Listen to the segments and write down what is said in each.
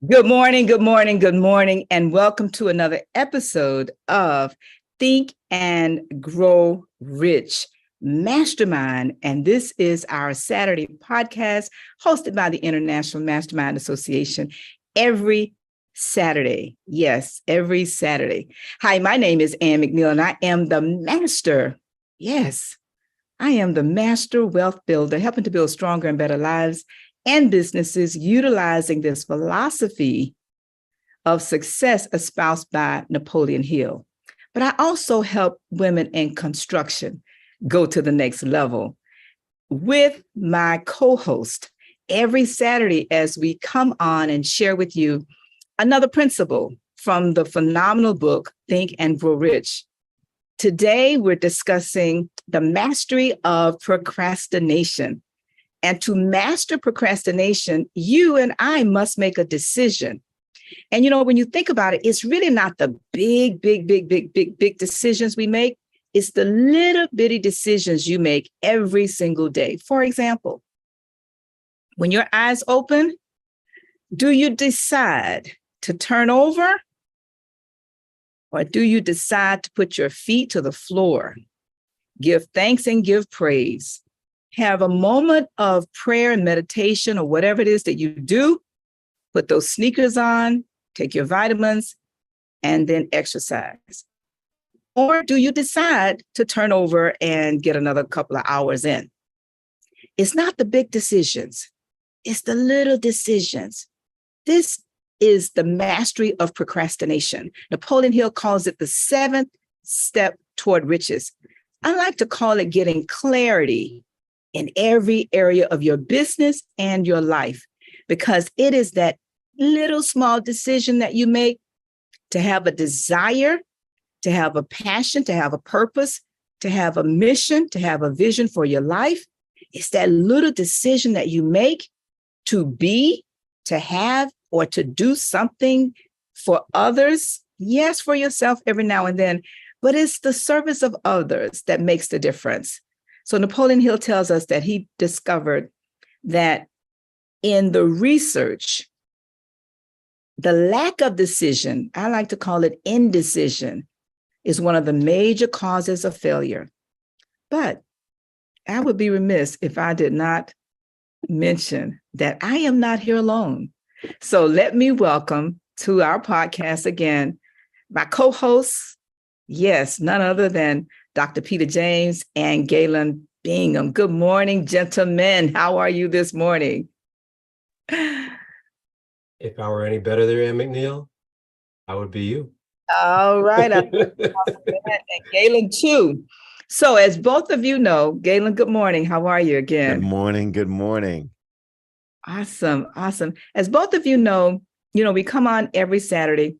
Good morning, good morning, good morning, and welcome to another episode of Think and Grow Rich Mastermind. And this is our Saturday podcast hosted by the International Mastermind Association every Saturday. Yes, every Saturday. Hi, my name is Ann McNeil, and I am the master. Yes, I am the master wealth builder, helping to build stronger and better lives and businesses utilizing this philosophy of success espoused by Napoleon Hill. But I also help women in construction go to the next level with my co-host every Saturday as we come on and share with you another principle from the phenomenal book, Think and Grow Rich. Today, we're discussing the mastery of procrastination. And to master procrastination, you and I must make a decision. And, when you think about it, it's really not the big decisions we make. It's the little bitty decisions you make every single day. For example, when your eyes open, do you decide to turn over? Or do you decide to put your feet to the floor, give thanks and give praise? Have a moment of prayer and meditation or whatever it is that you do, put those sneakers on, take your vitamins, and then exercise. Or do you decide to turn over and get another couple of hours in? It's not the big decisions. It's the little decisions. This is the mastery of procrastination. Napoleon Hill calls it the 7th step toward riches. I like to call it getting clarity in every area of your business and your life, because it is that little small decision that you make to have a desire, to have a passion, to have a purpose, to have a mission, to have a vision for your life. It's that little decision that you make to be, to have, or to do something for others. Yes, for yourself every now and then, but it's the service of others that makes the difference. So Napoleon Hill tells us that he discovered that in the research, the lack of decision, I like to call it indecision, is one of the major causes of failure. But I would be remiss if I did not mention that I am not here alone. So let me welcome to our podcast again, my co-hosts, yes, none other than Dr. Peter James and Galen Bingham. Good morning, gentlemen. How are you this morning? If I were any better there, Ann McNeil, I would be you. All right. And Galen too. So as both of you know, Galen, good morning. How are you again? Good morning. Good morning. Awesome. As both of you know, we come on every Saturday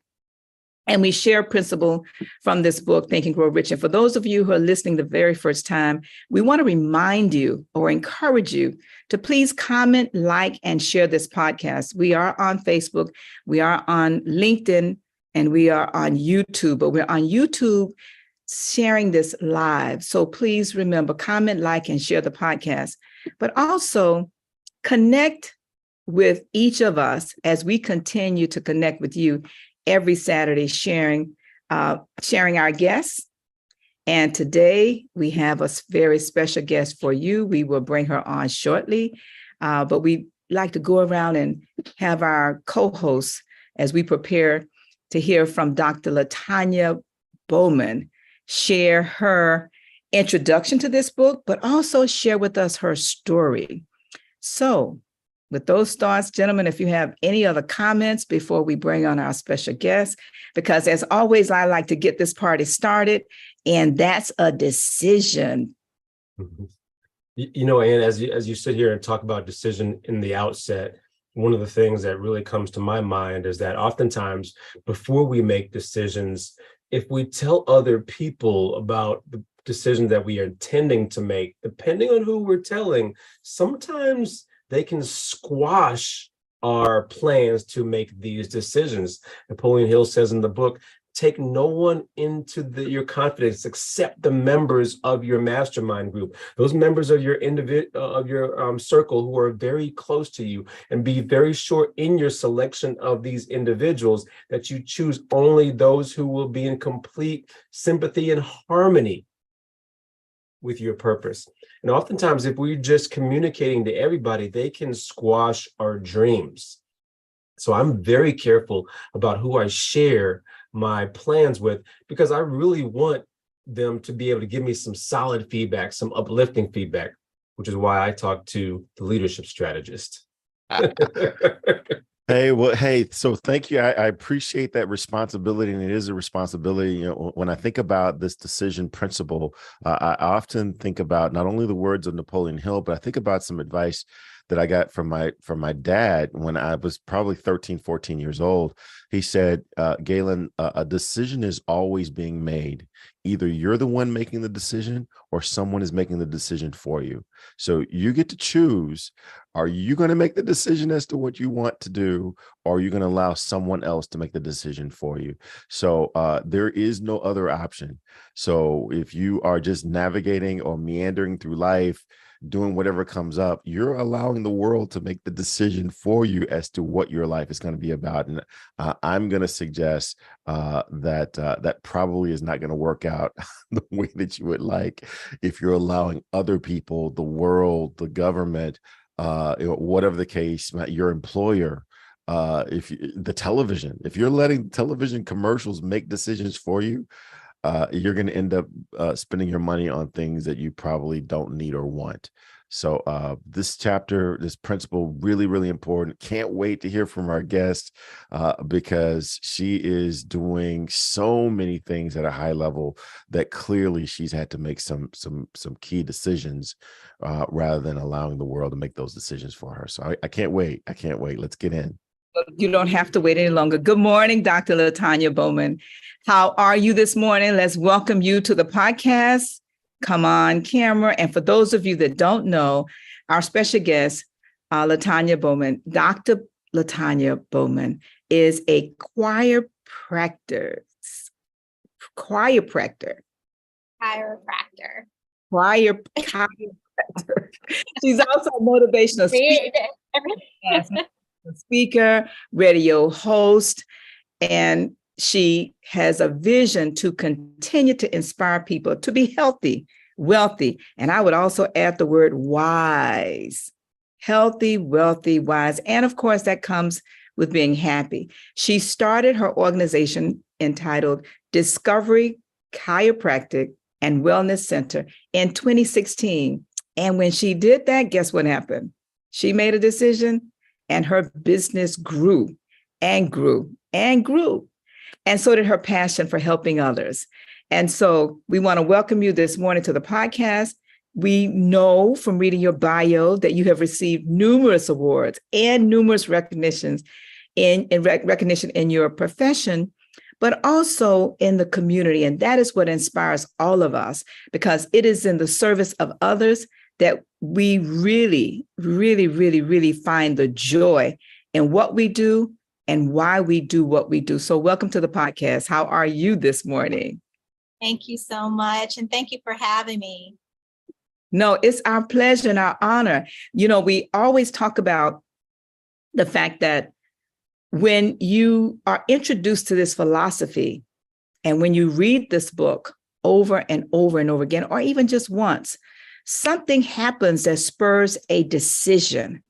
and we share a principle from this book, Think and Grow Rich. And for those of you who are listening the very first time, we want to remind you or encourage you to please comment, like, and share this podcast. We are on Facebook, we are on LinkedIn, and we are on YouTube, but we're on YouTube sharing this live. So please remember, comment, like, and share the podcast, but also connect with each of us as we continue to connect with you every Saturday, sharing our guests. And today we have a very special guest for you. We will bring her on shortly, but we like to go around and have our co-hosts as we prepare to hear from Dr. LaTanya Bowman share her introduction to this book, but also share with us her story. So with those thoughts, gentlemen, if you have any other comments before we bring on our special guest, because as always, I like to get this party started, and that's a decision. Mm-hmm. Ann, as you sit here and talk about decision in the outset, one of the things that really comes to my mind is that oftentimes before we make decisions, if we tell other people about the decisions that we are intending to make, depending on who we're telling, sometimes they can squash our plans to make these decisions. Napoleon Hill says in the book, Take no one into your confidence except the members of your mastermind group, those members of your circle who are very close to you, and be very sure in your selection of these individuals that you choose only those who will be in complete sympathy and harmony with your purpose. And oftentimes, if we're just communicating to everybody, they can squash our dreams. So I'm very careful about who I share my plans with, because I really want them to be able to give me some solid feedback, some uplifting feedback, which is why I talk to the leadership strategist. Hey, so thank you. I appreciate that responsibility, and it is a responsibility. You know, when I think about this decision principle, I often think about not only the words of Napoleon Hill, but I think about some advice that I got from my dad when I was probably 13, 14 years old. He said, Galen, a decision is always being made. Either you're the one making the decision or someone is making the decision for you. So you get to choose. Are you going to make the decision as to what you want to do, or are you going to allow someone else to make the decision for you? So there is no other option. So if you are just navigating or meandering through life, doing whatever comes up, you're allowing the world to make the decision for you as to what your life is going to be about. And I'm going to suggest that probably is not going to work out the way that you would like if you're allowing other people, the world, the government, whatever the case, your employer, the television, if you're letting television commercials make decisions for you, you're going to end up spending your money on things that you probably don't need or want. So this chapter, this principle, really, really important. Can't wait to hear from our guest because she is doing so many things at a high level that clearly she's had to make some key decisions rather than allowing the world to make those decisions for her. So I can't wait. I can't wait. Let's get in. You don't have to wait any longer. Good morning, Dr. LaTanya Bowman. How are you this morning? Let's welcome you to the podcast. Come on camera. And for those of you that don't know, our special guest, LaTanya Bowman, Dr. LaTanya Bowman is a chiropractor. She's also a motivational speaker, radio host, and she has a vision to continue to inspire people to be healthy, wealthy, and I would also add the word wise. Healthy, wealthy, wise, and of course that comes with being happy. She started her organization entitled Discovery Chiropractic and Wellness Center in 2016. And when she did that, guess what happened? She made a decision and her business grew and grew and grew. And so did her passion for helping others. And so we want to welcome you this morning to the podcast. We know from reading your bio that you have received numerous awards and numerous recognition in your profession, but also in the community. And that is what inspires all of us, because it is in the service of others that we really, really, really, really find the joy in what we do and why we do what we do. So welcome to the podcast. How are you this morning? Thank you so much. And thank you for having me. No, it's our pleasure and our honor. You know, we always talk about the fact that when you are introduced to this philosophy and when you read this book over and over and over again, or even just once, something happens that spurs a decision.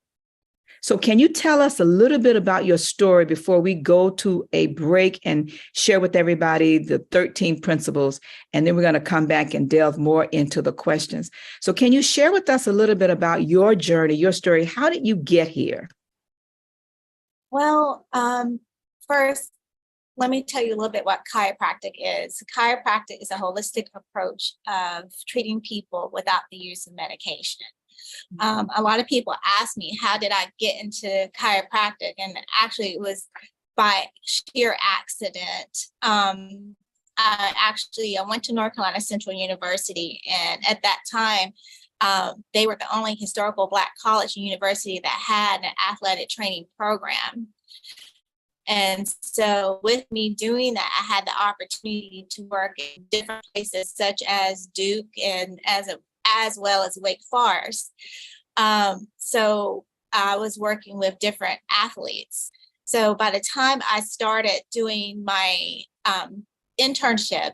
So can you tell us a little bit about your story before we go to a break and share with everybody the 13 principles? And then we're going to come back and delve more into the questions. So can you share with us a little bit about your journey, your story? How did you get here? Well, first, let me tell you a little bit what chiropractic is. Chiropractic is a holistic approach of treating people without the use of medication. A lot of people ask me, how did I get into chiropractic? And actually, it was by sheer accident. I went to North Carolina Central University, and at that time, they were the only historical Black college and university that had an athletic training program. And so with me doing that, I had the opportunity to work in different places such as Duke and as well as Wake Forest. So I was working with different athletes. So by the time I started doing my internship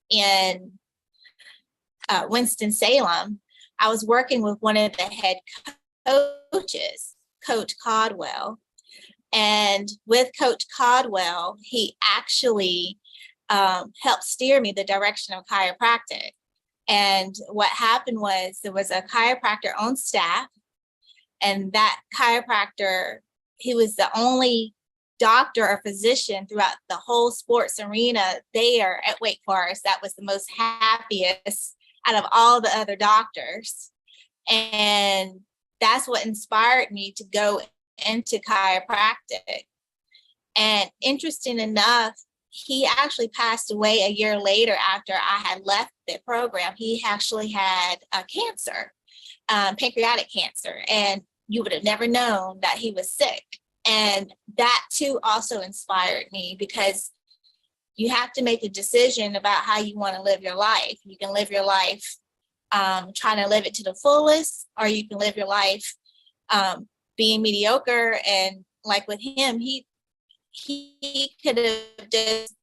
in Winston-Salem, I was working with one of the head coaches, Coach Caldwell. And with Coach Caldwell, he actually helped steer me the direction of chiropractic. And what happened was there was a chiropractor on staff, and that chiropractor, he was the only doctor or physician throughout the whole sports arena there at Wake Forest that was the most happiest out of all the other doctors. And that's what inspired me to go into chiropractic. And interesting enough, he actually passed away a year later after I had left the program. He actually had cancer, pancreatic cancer, and you would have never known that he was sick. And that too also inspired me, because you have to make a decision about how you want to live your life. You can live your life trying to live it to the fullest, or you can live your life being mediocre. And like with him, he could have just,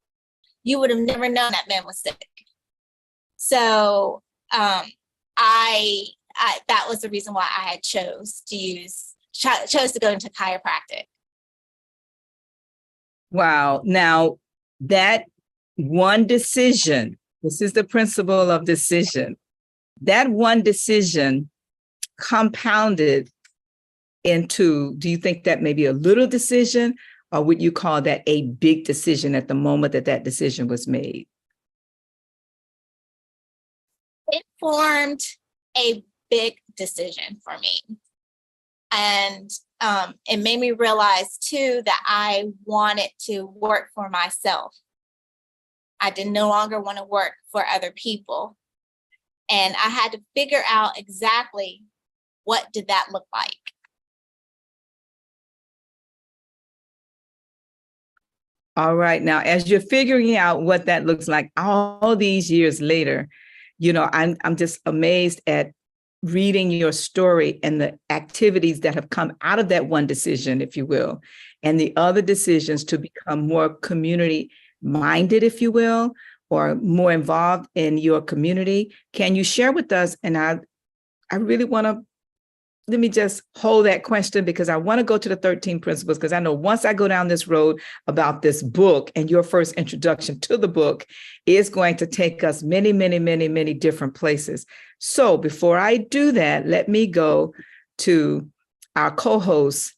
you would have never known that man was sick. So I that was the reason why I had chose to go into chiropractic. Wow. Now, that one decision, this is the principle of decision. That one decision compounded into, do you think that may be a little decision, or would you call that a big decision at the moment that that decision was made? It formed a big decision for me. And it made me realize too that I wanted to work for myself. I did no longer want to work for other people. And I had to figure out exactly what did that look like. All right. Now, as you're figuring out what that looks like all these years later, you know, I'm just amazed at reading your story and the activities that have come out of that one decision, if you will, and the other decisions to become more community minded, if you will, or more involved in your community. Can you share with us? And I really want to, let me just hold that question, because I want to go to the 13 principles, because I know once I go down this road about this book and your first introduction to the book is going to take us many, many, many, many different places. So before I do that, let me go to our co-host.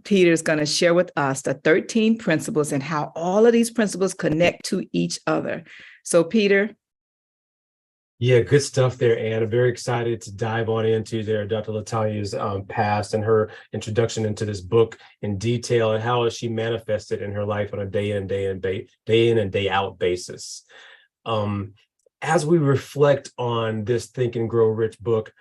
Peter's going to share with us the 13 principles and how all of these principles connect to each other. So Peter. Yeah, good stuff there, Anne. I'm very excited to dive on into there Dr. LaTanya's past and her introduction into this book in detail, and how she manifested in her life on a day in and day out basis. As we reflect on this Think and Grow Rich book,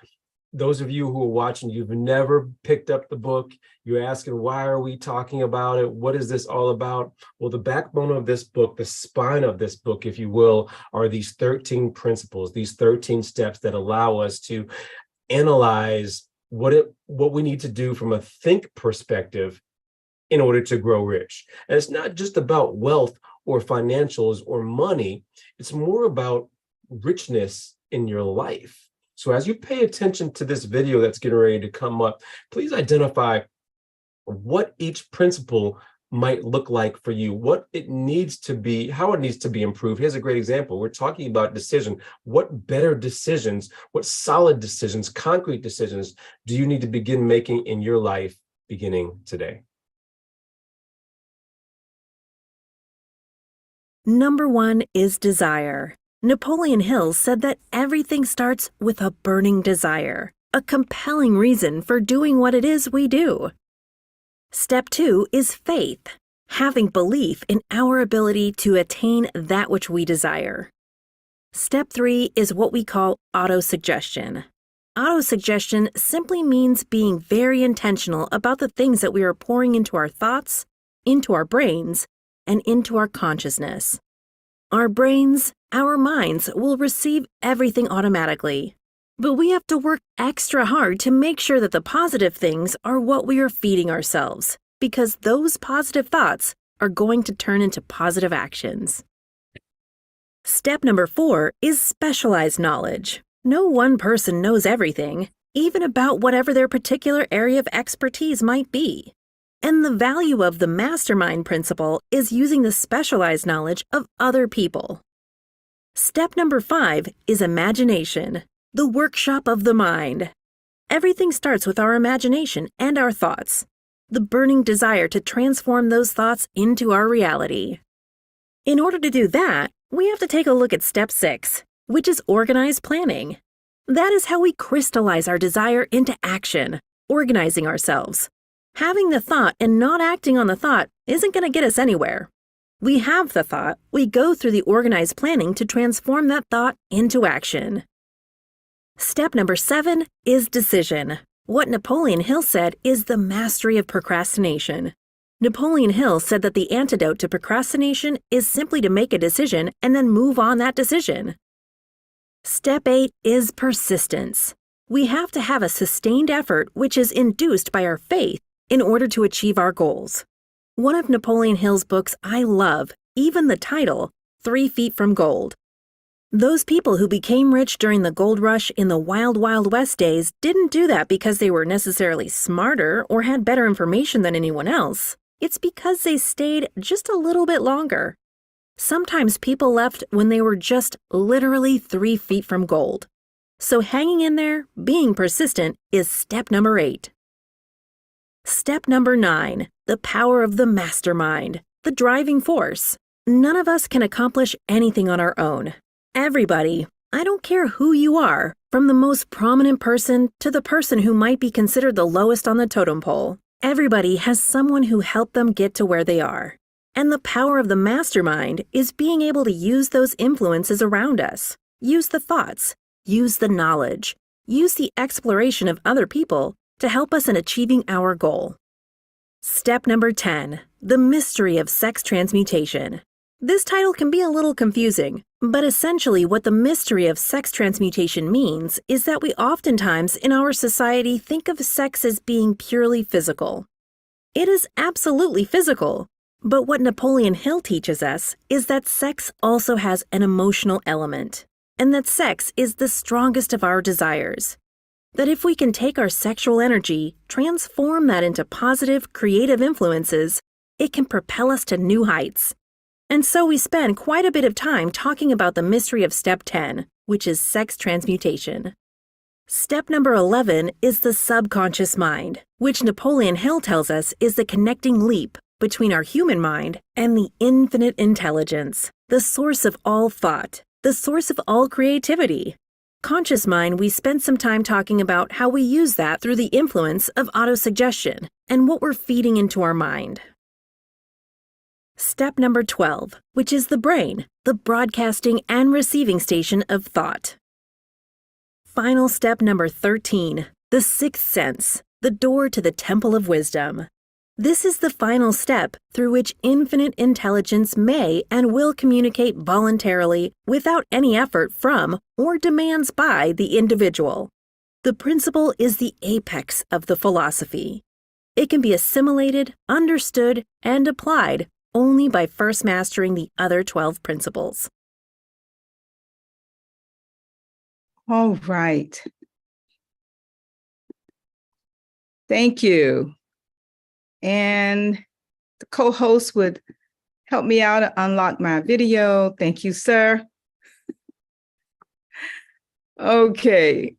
those of you who are watching, you've never picked up the book, you're asking, why are we talking about it? What is this all about? Well, the backbone of this book, the spine of this book, if you will, are these 13 principles, these 13 steps that allow us to analyze what we need to do from a think perspective in order to grow rich. And it's not just about wealth or financials or money. It's more about richness in your life. So as you pay attention to this video that's getting ready to come up, please identify what each principle might look like for you, what it needs to be, how it needs to be improved. Here's a great example. We're talking about decision. What better decisions, what solid decisions, concrete decisions do you need to begin making in your life beginning today? Number 1 is desire. Napoleon Hill said that everything starts with a burning desire, a compelling reason for doing what it is we do. Step 2 is faith, having belief in our ability to attain that which we desire. Step 3 is what we call autosuggestion. Autosuggestion simply means being very intentional about the things that we are pouring into our thoughts, into our brains, and into our consciousness. Our brains, our minds will receive everything automatically, but we have to work extra hard to make sure that the positive things are what we are feeding ourselves, because those positive thoughts are going to turn into positive actions. Step number 4 is specialized knowledge. No one person knows everything, even about whatever their particular area of expertise might be. And the value of the mastermind principle is using the specialized knowledge of other people. Step number 5 is imagination, the workshop of the mind. Everything starts with our imagination and our thoughts, the burning desire to transform those thoughts into our reality. In order to do that, we have to take a look at step 6, which is organized planning. That is how we crystallize our desire into action, organizing ourselves. Having the thought and not acting on the thought isn't going to get us anywhere. We have the thought, we go through the organized planning to transform that thought into action. Step number 7 is decision. What Napoleon Hill said is the mastery of procrastination. Napoleon Hill said that the antidote to procrastination is simply to make a decision and then move on that decision. Step 8 is persistence. We have to have a sustained effort which is induced by our faith in order to achieve our goals. One of Napoleon Hill's books I love, even the title, 3 Feet from Gold. Those people who became rich during the gold rush in the wild, wild west days didn't do that because they were necessarily smarter or had better information than anyone else. It's because they stayed just a little bit longer. Sometimes people left when they were just literally 3 feet from gold. So hanging in there, being persistent, is step number 8. Step number 9, the power of the mastermind, the driving force. None of us can accomplish anything on our own. Everybody, I don't care who you are, from the most prominent person to the person who might be considered the lowest on the totem pole, everybody has someone who helped them get to where they are. And the power of the mastermind is being able to use those influences around us, use the thoughts, use the knowledge, use the exploration of other people to help us in achieving our goal. Step number 10, the mystery of sex transmutation. This title can be a little confusing, but essentially what the mystery of sex transmutation means is that we oftentimes in our society think of sex as being purely physical. It is absolutely physical, but what Napoleon Hill teaches us is that sex also has an emotional element, and that sex is the strongest of our desires. That if we can take our sexual energy, transform that into positive, creative influences, it can propel us to new heights. And so we spend quite a bit of time talking about the mystery of step 10, which is sex transmutation. Step number 11 is the subconscious mind, which Napoleon Hill tells us is the connecting leap between our human mind and the infinite intelligence, the source of all thought, the source of all creativity. Conscious mind, we spent some time talking about how we use that through the influence of autosuggestion and what we're feeding into our mind. Step number 12, which is the brain, the broadcasting and receiving station of thought. Final step number 13, the sixth sense, the door to the temple of wisdom. This is the final step through which infinite intelligence may and will communicate voluntarily without any effort from or demands by the individual. The principle is the apex of the philosophy. It can be assimilated, understood, and applied only by first mastering the other 12 principles. All right. Thank you. And the co-host would help me out to unlock my video. Thank you, sir. Okay.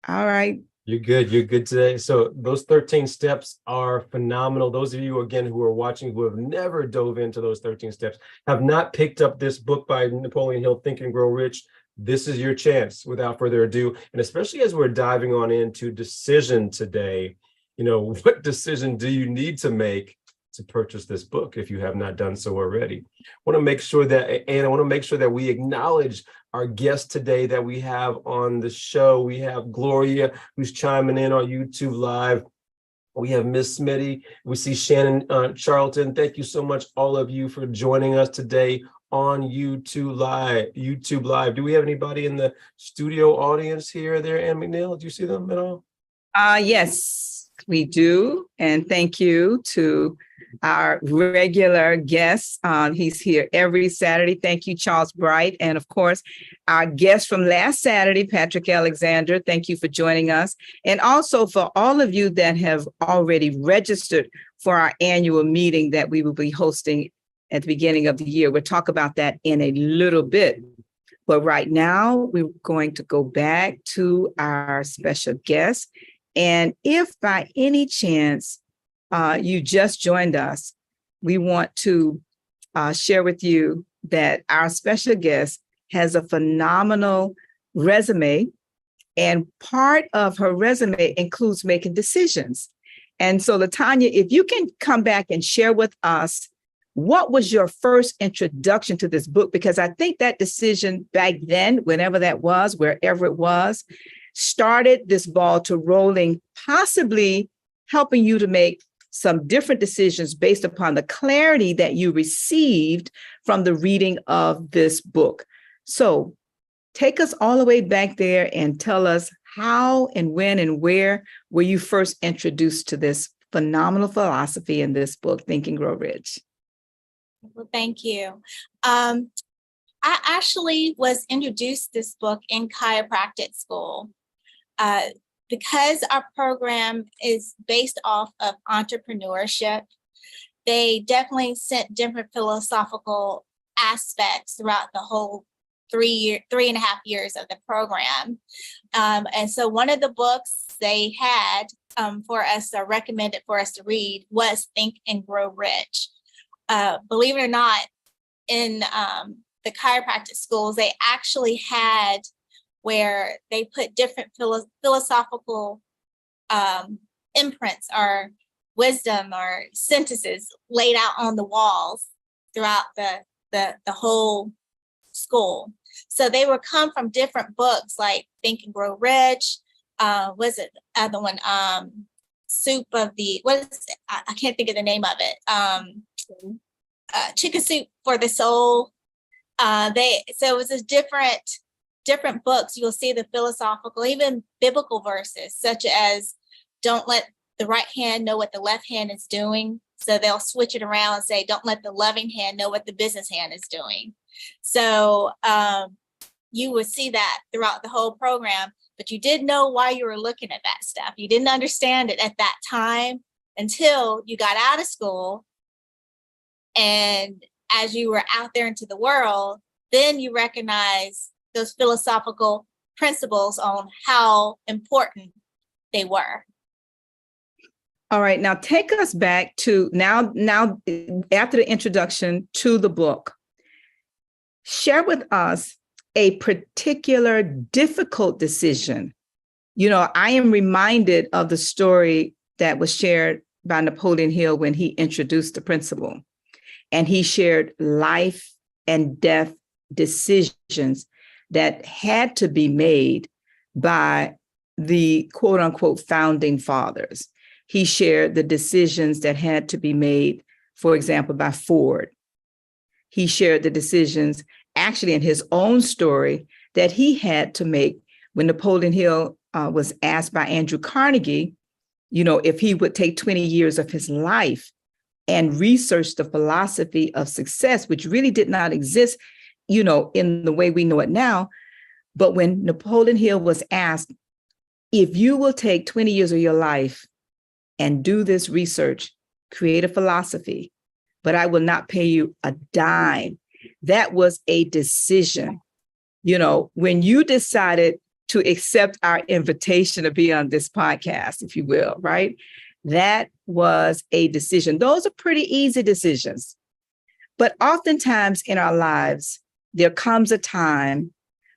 All right. You're good. You're good today. So those 13 steps are phenomenal. Those of you, again, who are watching, who have never dove into those 13 steps, have not picked up this book by Napoleon Hill, Think and Grow Rich, this is your chance without further adu. And especially as we're diving on into decision today, what decision do you need to make to purchase this book if you have not done so already? I want to make sure that we acknowledge our guest today that we have on the show. We have Gloria, who's chiming in on YouTube Live. We have Miss Smitty. We see Shannon Charlton. Thank you so much, all of you, for joining us today on YouTube Live. Do we have anybody in the studio audience here or there, Ann McNeil? Do you see them at all? Yes, we do. And thank you to our regular guest. He's here every Saturday. Thank you, Charles Bright. And of course, our guest from last Saturday, Patrick Alexander. Thank you for joining us. And also for all of you that have already registered for our annual meeting that we will be hosting at the beginning of the year. We'll talk about that in a little bit. But right now, we're going to go back to our special guest. And if by any chance you just joined us, we want to share with you that our special guest has a phenomenal resume, and part of her resume includes making decisions. And so, LaTanya, if you can come back and share with us, what was your first introduction to this book? Because I think that decision back then, whenever that was, wherever it was, started this ball to rolling, possibly helping you to make some different decisions based upon the clarity that you received from the reading of this book. So take us all the way back there and tell us how and when and where were you first introduced to this phenomenal philosophy in this book, Think and Grow Rich. Well, thank you. I actually was introduced to this book in chiropractic school. Because our program is based off of entrepreneurship, they definitely sent different philosophical aspects throughout the whole 3.5 years of the program. And so one of the books they had for us, or recommended for us to read, was Think and Grow Rich. Believe it or not, in the chiropractic schools, they actually had where they put different philosophical imprints or wisdom or sentences laid out on the walls throughout the whole school. So they would come from different books like Think and Grow Rich. Was it the other one? Soup of the, what is it? I can't think of the name of it. Chicken Soup for the Soul. So it was a different books. You'll see the philosophical, even biblical verses, such as don't let the right hand know what the left hand is doing. So they'll switch it around and say, don't let the loving hand know what the business hand is doing. So you would see that throughout the whole program, but you didn't know why you were looking at that stuff. You didn't understand it at that time until you got out of school. And as you were out there into the world, then you recognize those philosophical principles on how important they were. All right, now take us back to now after the introduction to the book. Share with us a particular difficult decision. You know, I am reminded of the story that was shared by Napoleon Hill when he introduced the principle. And he shared life and death decisions that had to be made by the quote unquote founding fathers. He shared the decisions that had to be made, for example, by Ford. He shared the decisions actually in his own story that he had to make when Napoleon Hill was asked by Andrew Carnegie, you know, if he would take 20 years of his life and research the philosophy of success, which really did not exist, you know, in the way we know it now. But when Napoleon Hill was asked, if you will take 20 years of your life and do this research, create a philosophy, but I will not pay you a dime. That was a decision. You know, when you decided to accept our invitation to be on this podcast, if you will, right? That was a decision. Those are pretty easy decisions. But oftentimes in our lives, there comes a time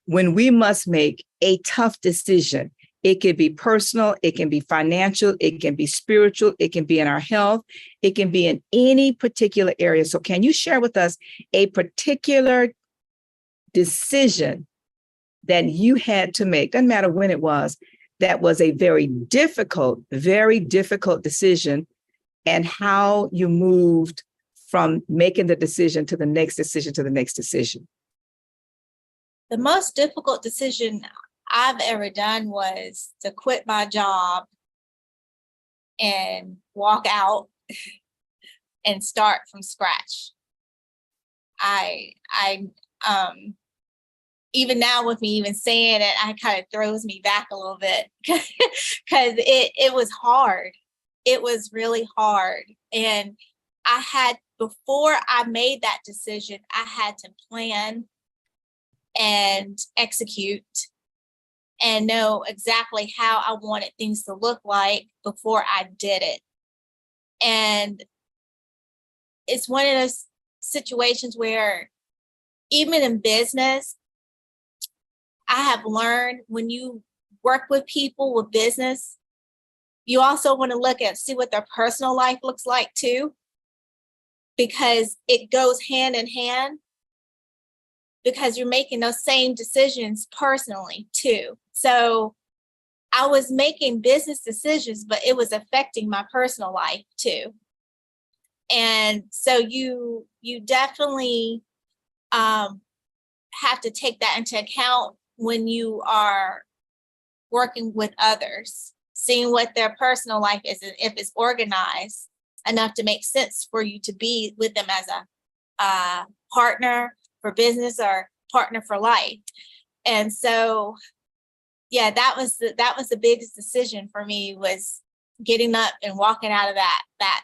when we must make a tough decision. It can be personal, it can be financial, it can be spiritual, it can be in our health, it can be in any particular area. So can you share with us a particular decision that you had to make? Doesn't matter when it was, that was a very difficult decision, and how you moved from making the decision to the next decision to the next decision? The most difficult decision I've ever done was to quit my job and walk out and start from scratch. I even now with me even saying it, I kind of throws me back a little bit because it was hard. It was really hard. And before I made that decision, I had to plan and execute and know exactly how I wanted things to look like before I did it. And it's one of those situations where even in business, I have learned when you work with people with business, you also want to see what their personal life looks like too, because it goes hand in hand, because you're making those same decisions personally too. So I was making business decisions, but it was affecting my personal life too. And so you definitely have to take that into account when you are working with others, seeing what their personal life is, and if it's organized enough to make sense for you to be with them as a partner for business or partner for life. And so, yeah, that was the biggest decision for me, was getting up and walking out of that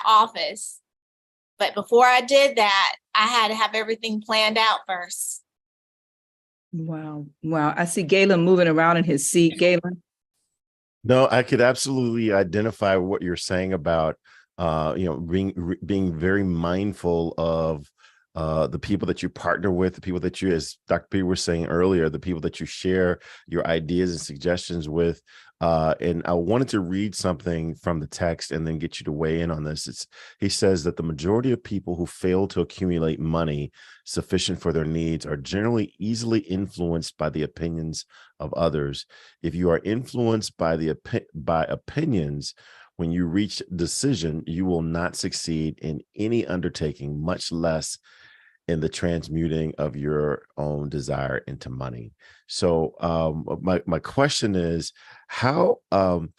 office. But before I did that, I had to have everything planned out first. Wow. I see Galen moving around in his seat. Galen? No, I could absolutely identify what you're saying about, being very mindful of the people that you partner with, the people that you, as Dr. Peter was saying earlier, the people that you share your ideas and suggestions with. And I wanted to read something from the text and then get you to weigh in on this. He says that the majority of people who fail to accumulate money sufficient for their needs are generally easily influenced by the opinions of others. If you are influenced by opinions, when you reach decision, you will not succeed in any undertaking, much less in the transmuting of your own desire into money. So my question is, how can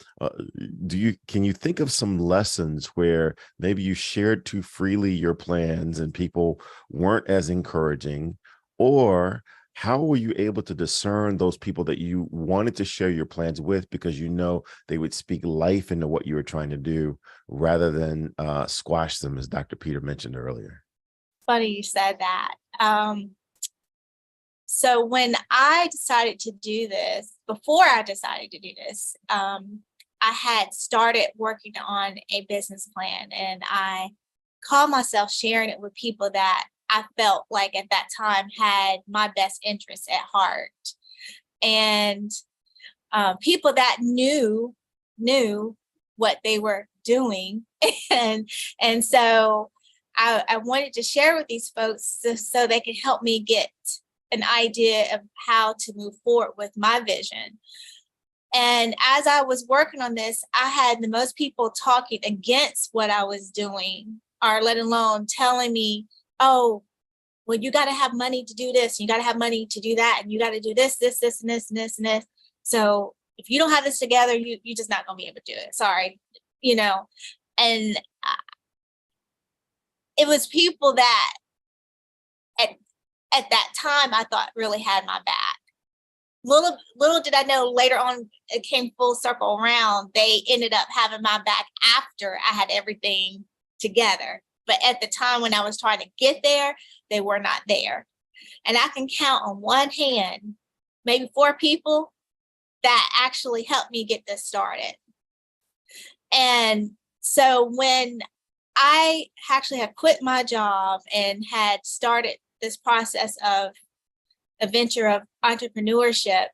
you think of some lessons where maybe you shared too freely your plans and people weren't as encouraging, or how were you able to discern those people that you wanted to share your plans with because you know they would speak life into what you were trying to do rather than squash them, as Dr. Peter mentioned earlier? Funny you said that. So when I decided to do this, before I decided to do this, I had started working on a business plan, and I called myself sharing it with people that I felt like at that time had my best interests at heart, and people that knew what they were doing, and so I wanted to share with these folks so they could help me get an idea of how to move forward with my vision. And as I was working on this, I had the most people talking against what I was doing, or let alone telling me, oh, well, you got to have money to do this, you got to have money to do that, and you got to do this, and this. So if you don't have this together, you're just not going to be able to do it. Sorry, and it was people that at that time I thought really had my back. Little did I know, later on it came full circle around. They ended up having my back after I had everything together. But at the time when I was trying to get there, they were not there. And I can count on one hand, maybe 4 people that actually helped me get this started. And so when I actually had quit my job and had started this process of a venture of entrepreneurship,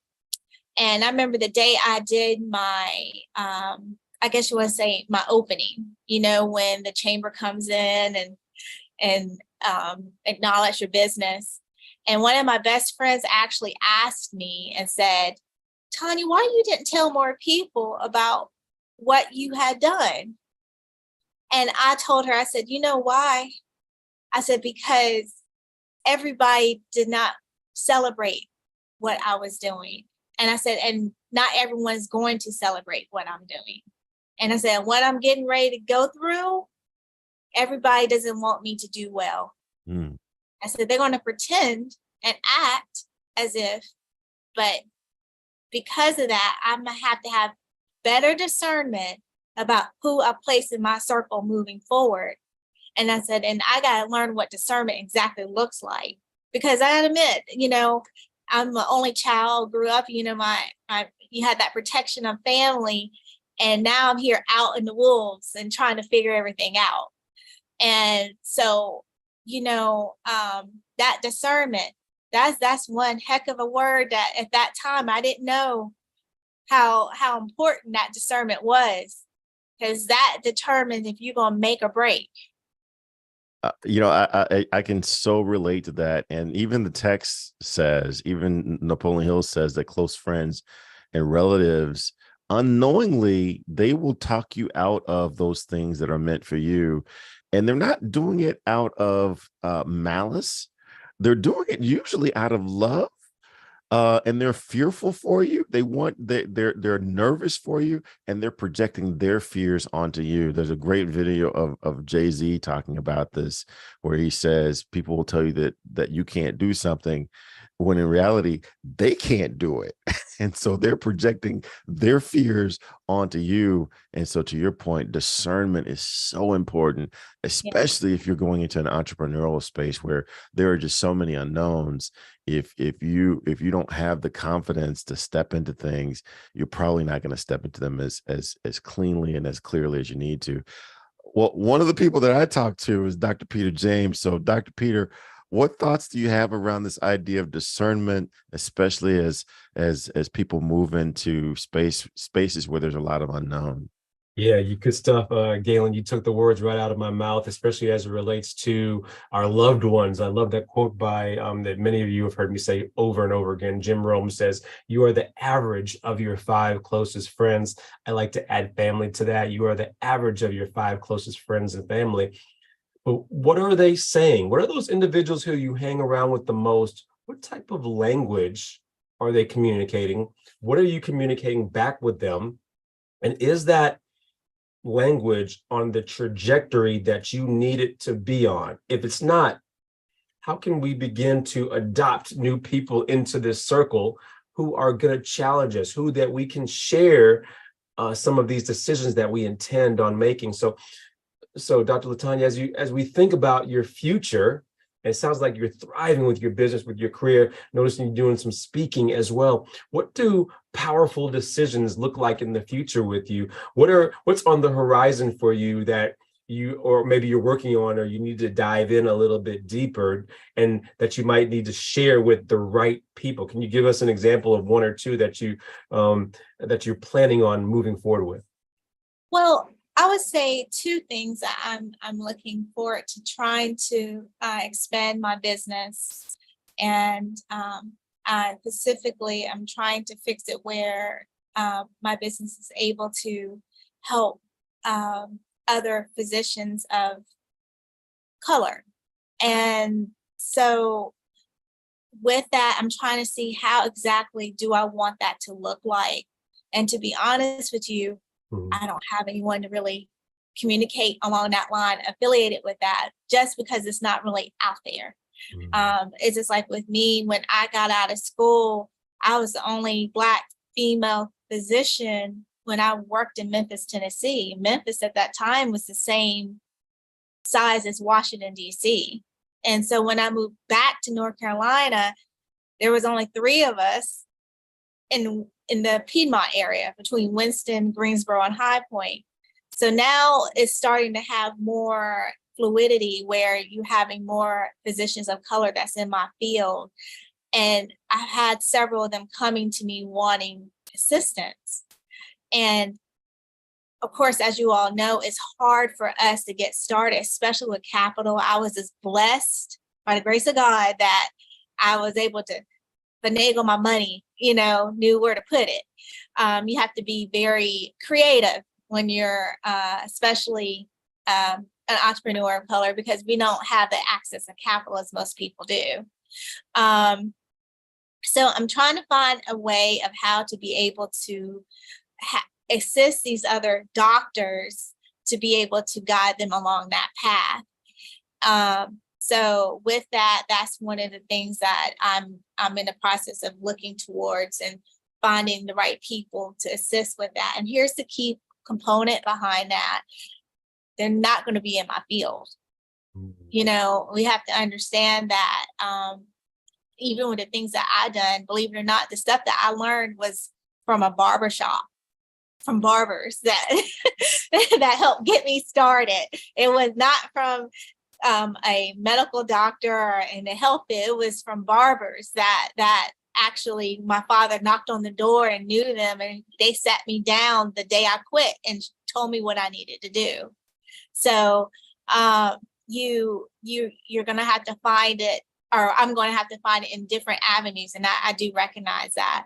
and I remember the day I did my, I guess you want to say my opening, when the chamber comes in and acknowledge your business. And one of my best friends actually asked me and said, Tanya, why you didn't tell more people about what you had done? And I told her, I said, you know why? I said, because everybody did not celebrate what I was doing. And I said, and not everyone's going to celebrate what I'm doing. And I said, what I'm getting ready to go through, everybody doesn't want me to do well. Mm. I said, they're going to pretend and act as if, but because of that, I'm going to have better discernment about who I place in my circle moving forward. And I said, and I got to learn what discernment exactly looks like, because I admit, you know, I'm the only child, grew up, you know, you had that protection of family. And now I'm here out in the wolves and trying to figure everything out. And so, you know, that discernment, that's one heck of a word that at that time I didn't know how important that discernment was, because that determines if you're going to make or break. I can so relate to that. And even the text says, even Napoleon Hill says that close friends and relatives, unknowingly, they will talk you out of those things that are meant for you. And they're not doing it out of malice. They're doing it usually out of love. And they're fearful for you. They're nervous for you, and they're projecting their fears onto you. There's a great video of Jay-Z talking about this, where he says people will tell you that you can't do something, when in reality they can't do it. And so they're projecting their fears onto you. And so, to your point, discernment is so important, especially if you're going into an entrepreneurial space where there are just so many unknowns. If you don't have the confidence to step into things, you're probably not going to step into them as cleanly and as clearly as you need to. Well, one of the people that I talked to is Dr. Peter James. So, Dr. Peter, what thoughts do you have around this idea of discernment, especially as people move into spaces where there's a lot of unknown? Yeah, you good stuff, Galen. You took the words right out of my mouth, especially as it relates to our loved ones. I love that quote by that many of you have heard me say over and over again. Jim Rome says, "You are the average of your 5 closest friends." I like to add family to that. You are the average of your 5 closest friends and family. But what are they saying? What are those individuals who you hang around with the most? What type of language are they communicating? What are you communicating back with them? And is that language on the trajectory that you need it to be on? If it's not, how can we begin to adopt new people into this circle who are going to challenge us, who that we can share some of these decisions that we intend on making? So Dr. LaTanya, as we think about your future, it sounds like you're thriving with your business, with your career, noticing you're doing some speaking as well. What do powerful decisions look like in the future with you? What's on the horizon for you that you, or maybe you're working on, or you need to dive in a little bit deeper, and that you might need to share with the right people? Can you give us an example of 1 or 2 that you're planning on moving forward with? Well, I would say 2 things that I'm looking forward to trying to expand my business, and specifically, I'm trying to fix it where my business is able to help other physicians of color. And so with that, I'm trying to see how exactly do I want that to look like. And to be honest with you, I don't have anyone to really communicate along that line affiliated with that, just because it's not really out there. It's just like with me, when I got out of school, I was the only Black female physician when I worked in Memphis, Tennessee. Memphis at that time was the same size as Washington, D.C. And so when I moved back to North Carolina, there was only 3 of us in the Piedmont area between Winston, Greensboro, and High Point. So now it's starting to have more fluidity where you're having more physicians of color that's in my field. And I've had several of them coming to me wanting assistance. And of course, as you all know, it's hard for us to get started, especially with capital. I was just blessed by the grace of God that I was able to finagle my money, knew where to put it. You have to be very creative when you're especially an entrepreneur of color, because we don't have the access to capital as most people do. So I'm trying to find a way of how to be able to assist these other doctors to be able to guide them along that path. So with that, that's one of the things that I'm in the process of looking towards and finding the right people to assist with that. And here's the key component behind that. They're not going to be in my field. We have to understand that even with the things that I done, believe it or not, the stuff that I learned was from a barber shop, from barbers that that helped get me started. It was not from a medical doctor and a health. It was from barbers that actually my father knocked on the door and knew them, and they sat me down the day I quit and told me what I needed to do. So you're gonna have to find it, or I'm going to have to find it in different avenues. And I do recognize that.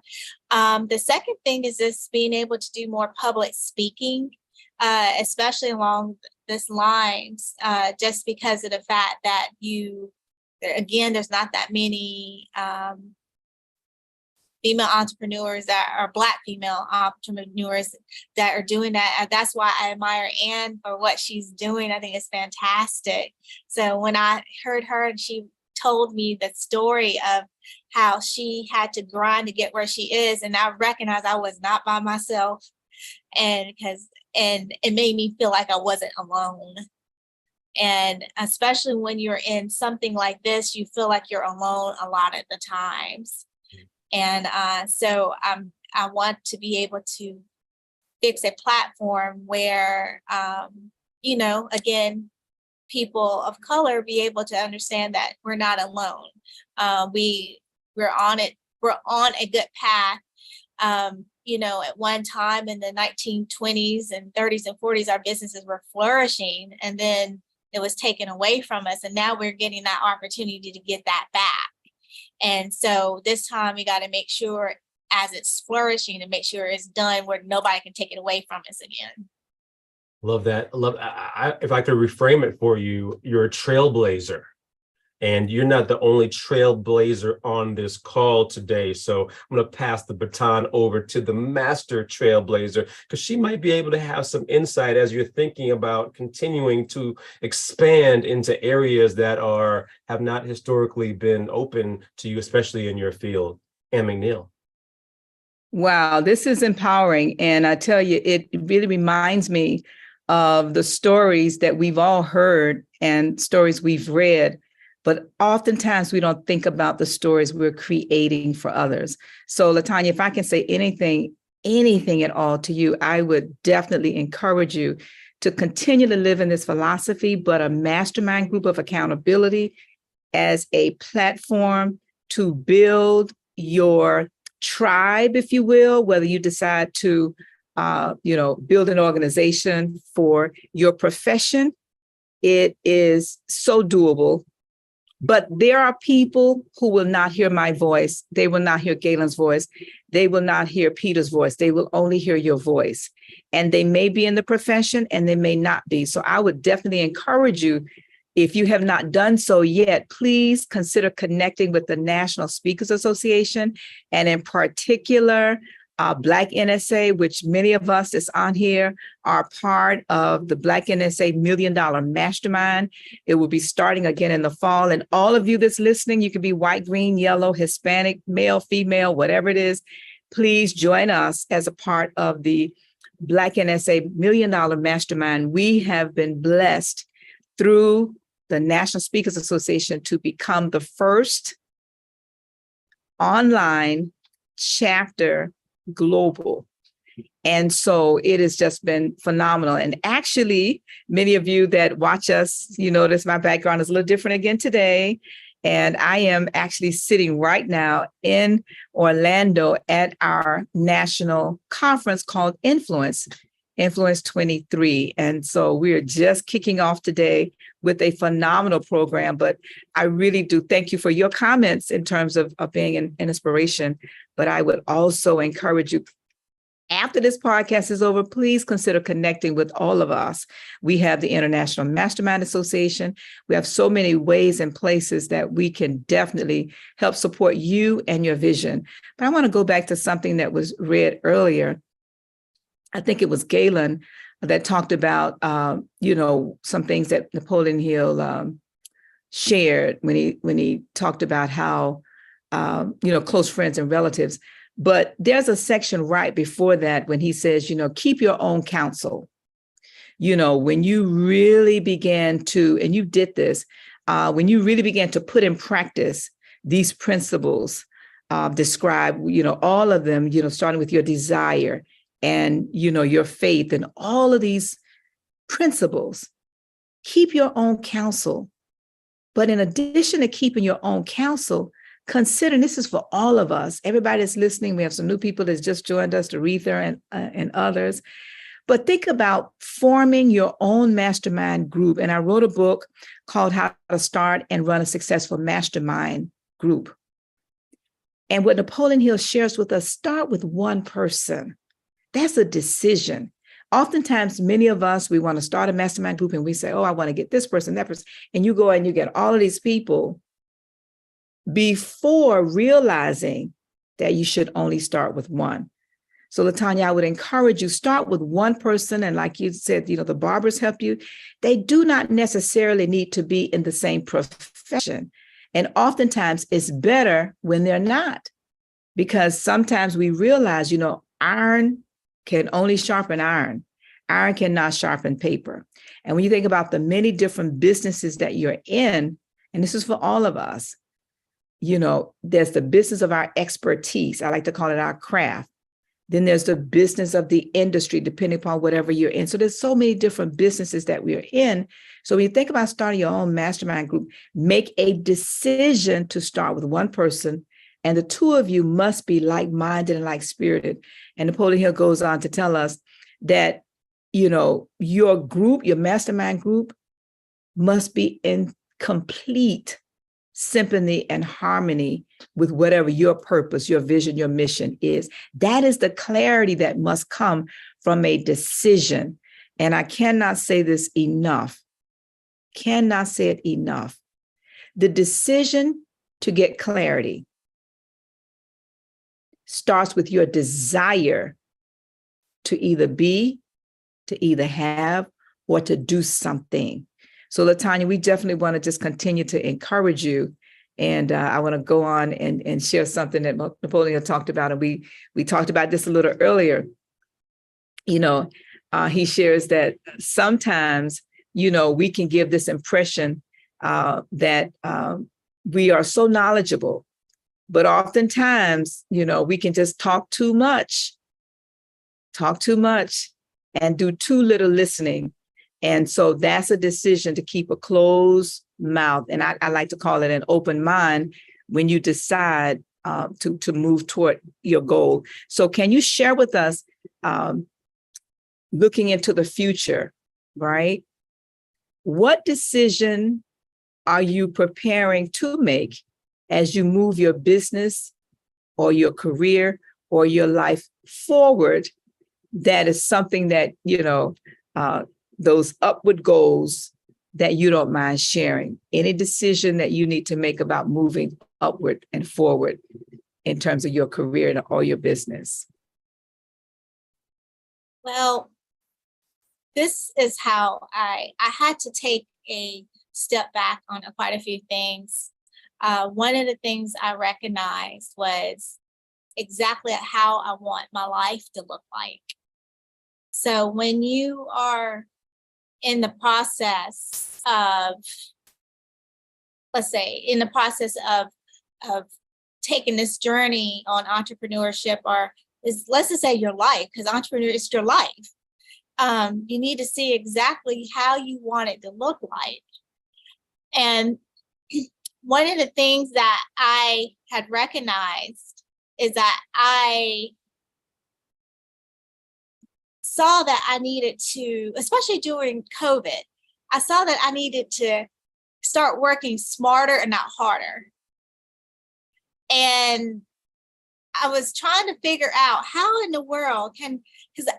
The second thing is this being able to do more public speaking, especially along this lines, just because of the fact that there's not that many female entrepreneurs that are Black female entrepreneurs that are doing that. That's why I admire Anne for what she's doing. I think it's fantastic. So when I heard her and she told me the story of how she had to grind to get where she is, and I recognized I was not by myself, and it made me feel like I wasn't alone. And especially when you're in something like this, you feel like you're alone a lot of the times. And so I want to be able to fix a platform where, again, people of color be able to understand that we're not alone. We're on it. We're on a good path. At one time in the 1920s and 30s and 40s, our businesses were flourishing, and then it was taken away from us. And now we're getting that opportunity to get that back. And so this time we got to make sure, as it's flourishing, and make sure it's done where nobody can take it away from us again. Love that. If I could reframe it for you, you're a trailblazer, and you're not the only trailblazer on this call today. So I'm going to pass the baton over to the master trailblazer, because she might be able to have some insight as you're thinking about continuing to expand into areas that have not historically been open to you, especially in your field. Ann McNeil. Wow, this is empowering. And I tell you, it really reminds me of the stories that we've all heard and stories we've read, but oftentimes we don't think about the stories we're creating for others. So LaTanya, if I can say anything at all to you, I would definitely encourage you to continue to live in this philosophy, but a mastermind group of accountability as a platform to build your tribe, if you will, whether you decide to build an organization for your profession. It is so doable. But there are people who will not hear my voice. They will not hear Galen's voice. They will not hear Peter's voice. They will only hear your voice. And they may be in the profession and they may not be. So I would definitely encourage you, if you have not done so yet, please consider connecting with the National Speakers Association, and in particular, Black NSA, which many of us that's on here are part of the Black NSA $1 Million Mastermind. It will be starting again in the fall. And all of you that's listening, you can be white, green, yellow, Hispanic, male, female, whatever it is. Please join us as a part of the Black NSA $1 Million Mastermind. We have been blessed through the National Speakers Association to become the first online chapter global. And so it has just been phenomenal. And actually, many of you that watch us, you notice my background is a little different again today. And I am actually sitting right now in Orlando at our national conference called Influence. Influence 23. And so we're just kicking off today with a phenomenal program. But I really do thank you for your comments in terms of being an inspiration. But I would also encourage you, after this podcast is over, please consider connecting with all of us. We have the International Mastermind Association. We have so many ways and places that we can definitely help support you and your vision. But I want to go back to something that was read earlier. I think it was Galen that talked about, some things that Napoleon Hill shared when he talked about how, close friends and relatives. But there's a section right before that when he says, keep your own counsel. When you really began to, and you did this, when you really began to put in practice these principles, describe, all of them, starting with your desire and, your faith and all of these principles, keep your own counsel. But in addition to keeping your own counsel, consider, this is for all of us, everybody that's listening. We have some new people that's just joined us, Aretha and others. But think about forming your own mastermind group. And I wrote a book called How to Start and Run a Successful Mastermind Group. And what Napoleon Hill shares with us, start with one person. That's a decision. Oftentimes, many of us, we want to start a mastermind group and we say, oh, I want to get this person, that person. And you go and you get all of these people before realizing that you should only start with one. So LaTanya, I would encourage you, start with one person. And like you said, the barbers help you. They do not necessarily need to be in the same profession. And oftentimes it's better when they're not, because sometimes we realize, iron can only sharpen iron. Iron cannot sharpen paper. And when you think about the many different businesses that you're in, and this is for all of us, there's the business of our expertise. I like to call it our craft. Then there's the business of the industry, depending upon whatever you're in. So there's so many different businesses that we're in. So when you think about starting your own mastermind group, make a decision to start with one person, and the two of you must be like-minded and like-spirited. And Napoleon Hill goes on to tell us that, your group, your mastermind group, must be in complete symphony and harmony with whatever your purpose, your vision, your mission is. That is the clarity that must come from a decision. And I cannot say this enough. Cannot say it enough. The decision to get clarity starts with your desire to either be, to either have, or to do something. So LaTanya, we definitely want to just continue to encourage you. And I want to go on and share something that Napoleon talked about. And we talked about this a little earlier. He shares that sometimes, we can give this impression that we are so knowledgeable, but oftentimes, we can just talk too much and do too little listening. And so that's a decision to keep a closed mouth. And I like to call it an open mind when you decide to move toward your goal. So can you share with us, looking into the future, right? What decision are you preparing to make as you move your business or your career or your life forward? That is something that, those upward goals that you don't mind sharing. Any decision that you need to make about moving upward and forward in terms of your career or your business. Well, this is how I had to take a step back on quite a few things. One of the things I recognized was exactly how I want my life to look like. So when you are in the process of, let's say, of taking this journey on entrepreneurship, or let's just say your life, because entrepreneur is your life. You need to see exactly how you want it to look like. And one of the things that I had recognized is that I saw that I needed to, especially during COVID, I saw that I needed to start working smarter and not harder. And I was trying to figure out how in the world because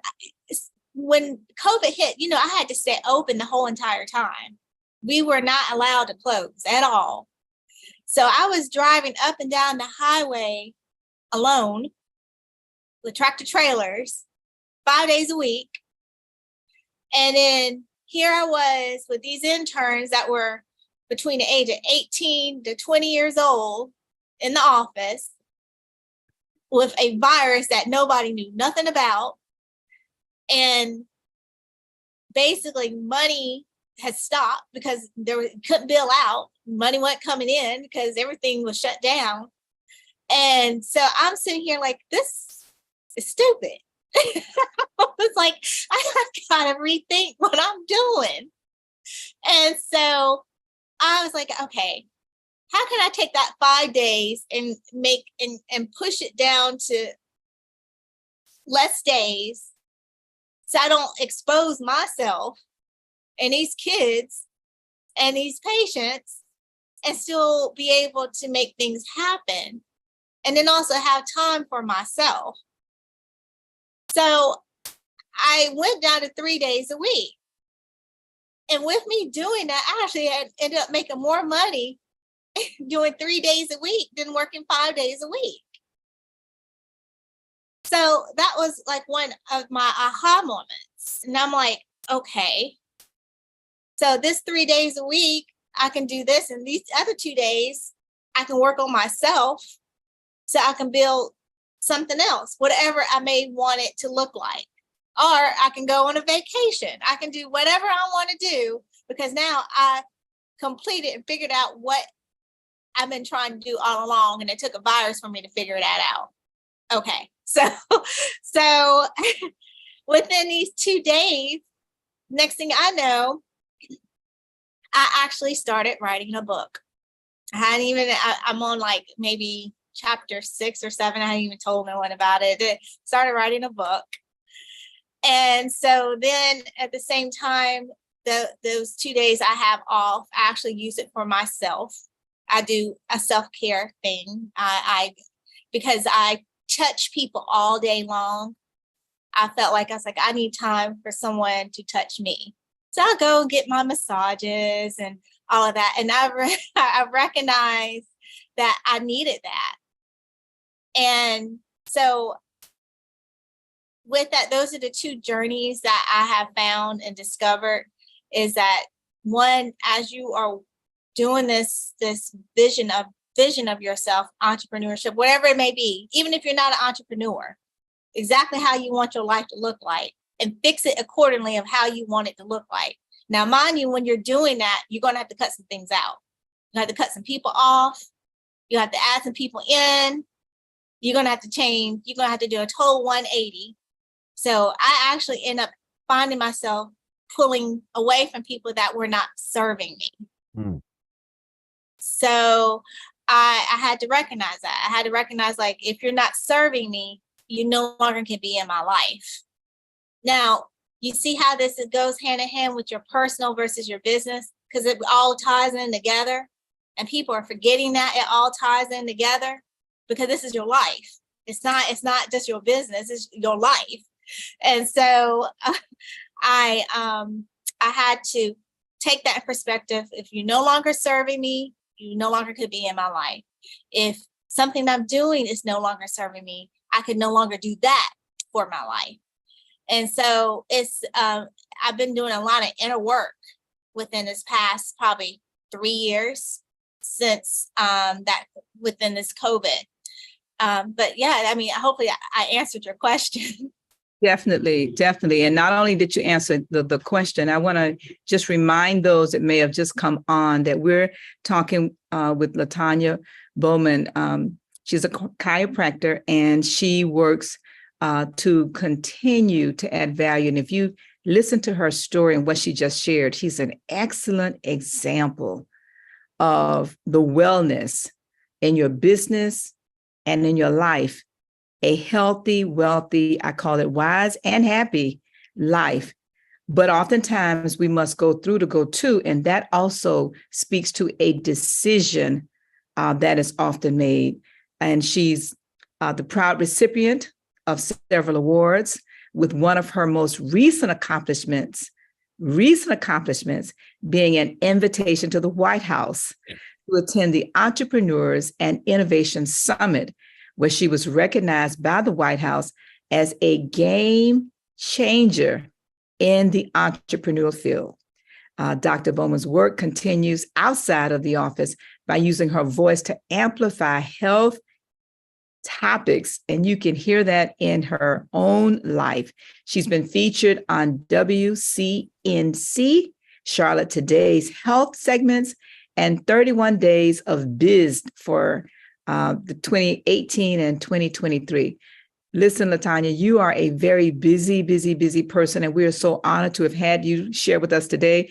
when COVID hit, I had to stay open the whole entire time. We were not allowed to close at all. So I was driving up and down the highway alone with tractor trailers 5 days a week. And then here I was with these interns that were between the age of 18 to 20 years old in the office with a virus that nobody knew nothing about. And basically money has stopped because couldn't bill out. Money wasn't coming in because everything was shut down. And so I'm sitting here like, this is stupid. It's like, I gotta rethink what I'm doing. And so I was like, okay, how can I take that 5 days and make and push it down to less days so I don't expose myself and these kids and these patients and still be able to make things happen and then also have time for myself. So I went down to 3 days a week. And with me doing that, I actually ended up making more money doing 3 days a week than working 5 days a week. So that was like one of my aha moments. And I'm like, okay, so this 3 days a week, I can do this. And these other 2 days, I can work on myself so I can build something else, whatever I may want it to look like. Or I can go on a vacation. I can do whatever I want to do because now I completed and figured out what I've been trying to do all along. And it took a virus for me to figure that out. Okay. So within these 2 days, next thing I know, I actually started writing a book. I'm on like maybe chapter 6 or 7. I hadn't even told no one about it. I started writing a book. And so then at the same time, those 2 days I have off, I actually use it for myself. I do a self-care thing. Because I touch people all day long. I felt like I need time for someone to touch me. So I go and get my massages and all of that. And I recognized that I needed that. And so with that, those are the 2 journeys that I have found and discovered is that one, as you are doing this vision of yourself, entrepreneurship, whatever it may be, even if you're not an entrepreneur, exactly how you want your life to look like and fix it accordingly of how you want it to look like. Now, mind you, when you're doing that, you're going to have to cut some things out. You have to cut some people off. You have to add some people in. You're going to have to change. You're going to have to do a total 180. So I actually end up finding myself pulling away from people that were not serving me. Mm. So I had to recognize that. I had to recognize, like, if you're not serving me, you no longer can be in my life. Now, you see how this goes hand in hand with your personal versus your business, because it all ties in together. And people are forgetting that it all ties in together because this is your life. It's not just your business, it's your life. And so I had to take that perspective. If you're no longer serving me, you no longer could be in my life. If something I'm doing is no longer serving me, I could no longer do that for my life. And so it's I've been doing a lot of inner work within this past probably 3 years since that within this COVID. But yeah, I mean, hopefully I answered your question. Definitely. And not only did you answer the question, I want to just remind those that may have just come on that we're talking with LaTanya Bowman. She's a chiropractor and she works to continue to add value. And if you listen to her story and what she just shared, she's an excellent example of the wellness in your business and in your life. A healthy, wealthy, I call it wise and happy life. But oftentimes we must go through to go to, and that also speaks to a decision that is often made. And she's the proud recipient of several awards, with one of her most recent accomplishments being an invitation to the White House to attend the Entrepreneurs and Innovation Summit, where she was recognized by the White House as a game changer in the entrepreneurial field. Dr. Bowman's work continues outside of the office by using her voice to amplify health topics, and you can hear that in her own life. She's been featured on WCNC, Charlotte Today's health segments, and 31 Days of Biz for the 2018 and 2023. Listen, LaTanya, you are a very busy person, and we are so honored to have had you share with us today.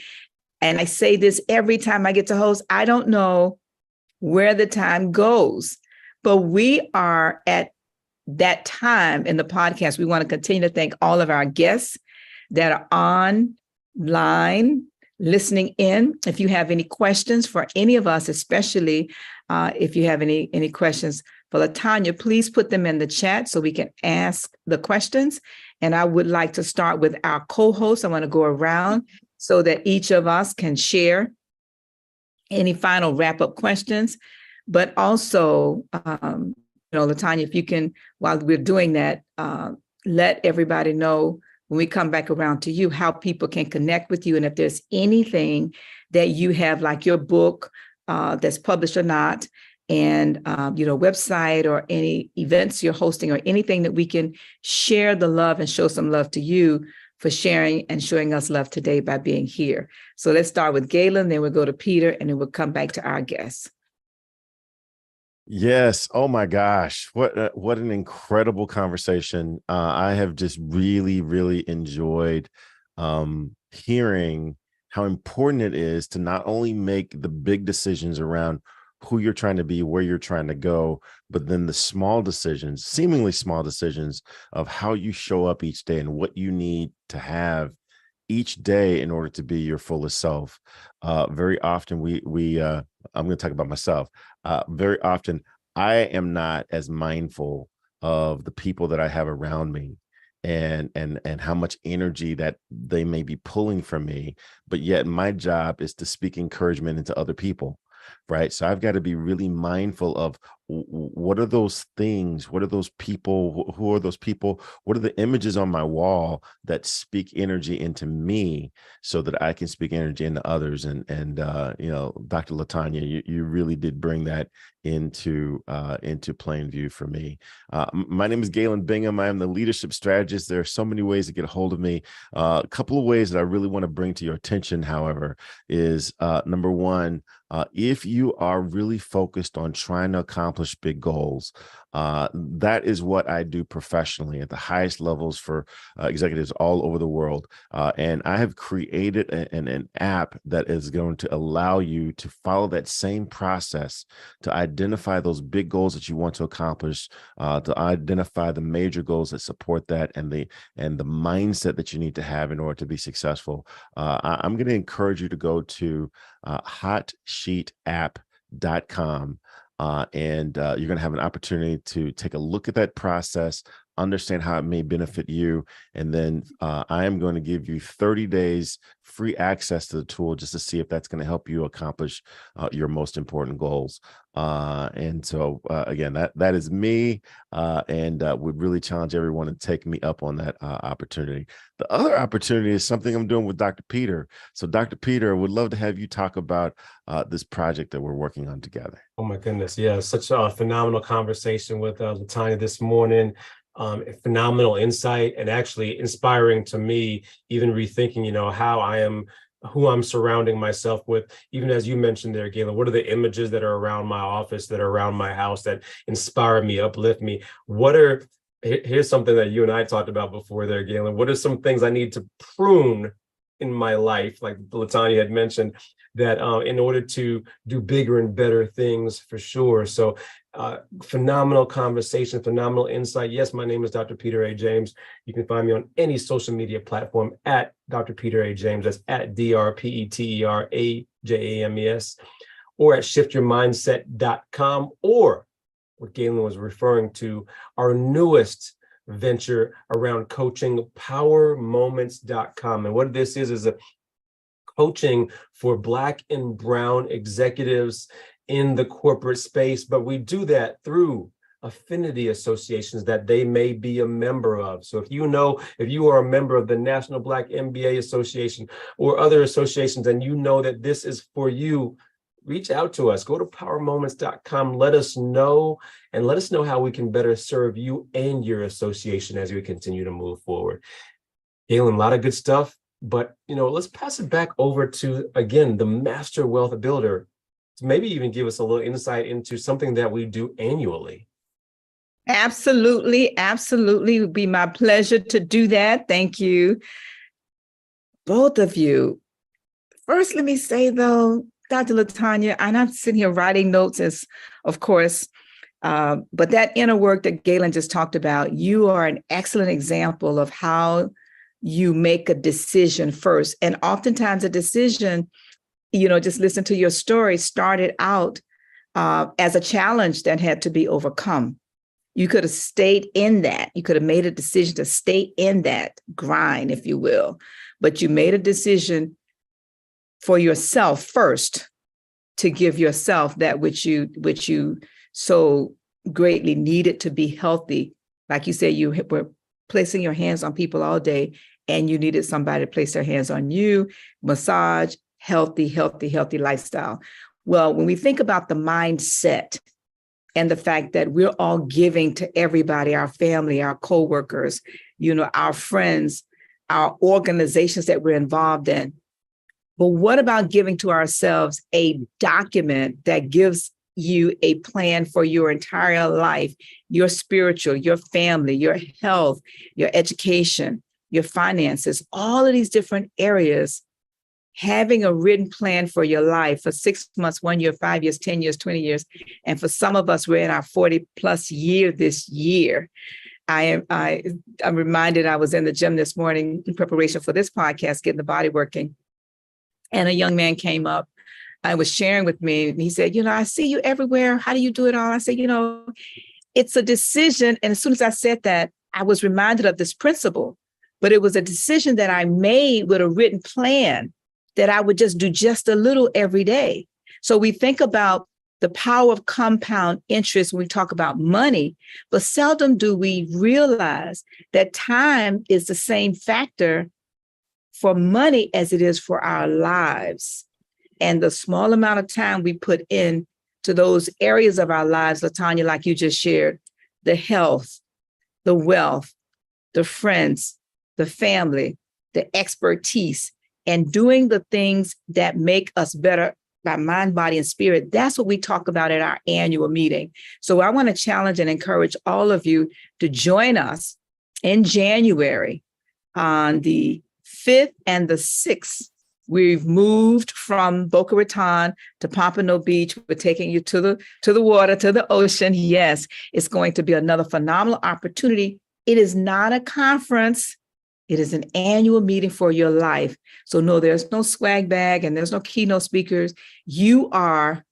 And I say this every time I get to host, I don't know where the time goes, but we are at that time in the podcast. We want to continue to thank all of our guests that are online listening in. If you have any questions for any of us, especially if you have any questions for LaTanya, please put them in the chat so we can ask the questions. And I would like to start with our co-host. I want to go around so that each of us can share any final wrap-up questions. But also, LaTanya, if you can, while we're doing that, let everybody know when we come back around to you, how people can connect with you. And if there's anything that you have, like your book that's published or not, and, website or any events you're hosting or anything that we can share the love and show some love to you for sharing and showing us love today by being here. So let's start with Galen, then we'll go to Peter, and then we'll come back to our guests. Yes. Oh my gosh. What an incredible conversation. I have just really enjoyed hearing how important it is to not only make the big decisions around who you're trying to be, where you're trying to go, but then the small decisions, seemingly small decisions of how you show up each day and what you need to have each day in order to be your fullest self. Very often I'm going to talk about myself. Very often I am not as mindful of the people that I have around me and how much energy that they may be pulling from me, but yet my job is to speak encouragement into other people. Right. So I've got to be really mindful of what are those things? What are those people? Who are those people? What are the images on my wall that speak energy into me so that I can speak energy into others? And Dr. LaTanya, you really did bring that into plain view for me. My name is Galen Bingham. I am the leadership strategist. There are so many ways to get a hold of me. A couple of ways that I really want to bring to your attention, however, is number one, if you are really focused on trying to accomplish big goals, that is what I do professionally at the highest levels for executives all over the world. And I have created an app that is going to allow you to follow that same process to identify those big goals that you want to accomplish, to identify the major goals that support that, and the mindset that you need to have in order to be successful. I'm going to encourage you to go to hotsheetapp.com. And you're going to have an opportunity to take a look at that process, understand how it may benefit you. And then I am going to give you 30 days free access to the tool just to see if that's going to help you accomplish your most important goals. And so, again, that is me, and would really challenge everyone to take me up on that opportunity. The other opportunity is something I'm doing with Dr. Peter. So, Dr. Peter, I would love to have you talk about this project that we're working on together. Oh, my goodness. Yeah, such a phenomenal conversation with LaTanya this morning. Phenomenal insight, and actually inspiring to me, even rethinking, who I'm surrounding myself with. Even as you mentioned there, Galen, what are the images that are around my office, that are around my house, that inspire me, uplift me? Here's something that you and I talked about before there, Galen. What are some things I need to prune in my life, like LaTanya had mentioned, that in order to do bigger and better things for sure. So phenomenal conversation, phenomenal insight. Yes, my name is Dr. Peter A. James. You can find me on any social media platform at Dr. Peter A. James. That's at DrPeterAJames, or at shiftyourmindset.com, or what Galen was referring to, our newest venture around coaching, powermoments.com. And what this is a coaching for Black and Brown executives in the corporate space, but we do that through affinity associations that they may be a member of. So if you are a member of the National Black MBA Association or other associations, and you know that this is for you, reach out to us. Go to powermoments.com. Let us know, and let us know how we can better serve you and your association as we continue to move forward. Galen, a lot of good stuff, but let's pass it back over to, again, the Master Wealth Builder, to maybe even give us a little insight into something that we do annually. Absolutely. Absolutely. It would be my pleasure to do that. Thank you, both of you. First, let me say, though, Dr. LaTanya, and I'm sitting here writing notes, as of course, but that inner work that Galen just talked about, you are an excellent example of how you make a decision first. And oftentimes a decision, just listen to your story, started out as a challenge that had to be overcome. You could have stayed in that. You could have made a decision to stay in that grind, if you will, but you made a decision for yourself first, to give yourself that which you so greatly needed to be healthy. Like you said, you were placing your hands on people all day, and you needed somebody to place their hands on you. Massage, healthy lifestyle. Well, when we think about the mindset and the fact that we're all giving to everybody, our family, our coworkers, our friends, our organizations that we're involved in. But what about giving to ourselves a document that gives you a plan for your entire life, your spiritual, your family, your health, your education, your finances, all of these different areas, having a written plan for your life for 6 months, 1 year, 5 years, 10 years, 20 years. And for some of us, we're in our 40 plus year this year. I'm reminded, I was in the gym this morning in preparation for this podcast, getting the body working. And a young man came up and was sharing with me. And he said, I see you everywhere. How do you do it all? I said, it's a decision. And as soon as I said that, I was reminded of this principle. But it was a decision that I made with a written plan that I would just do just a little every day. So we think about the power of compound interest when we talk about money, but seldom do we realize that time is the same factor for money as it is for our lives. And the small amount of time we put in to those areas of our lives, LaTanya, like you just shared, the health, the wealth, the friends, the family, the expertise, and doing the things that make us better by mind, body, and spirit. That's what we talk about at our annual meeting. So I want to challenge and encourage all of you to join us in January on the 5th and the 6th. We've moved from Boca Raton to Pompano Beach. We're taking you to the water, to the ocean. Yes, it's going to be another phenomenal opportunity. It is not a conference. It is an annual meeting for your life. So no, there's no swag bag and there's no keynote speakers. You are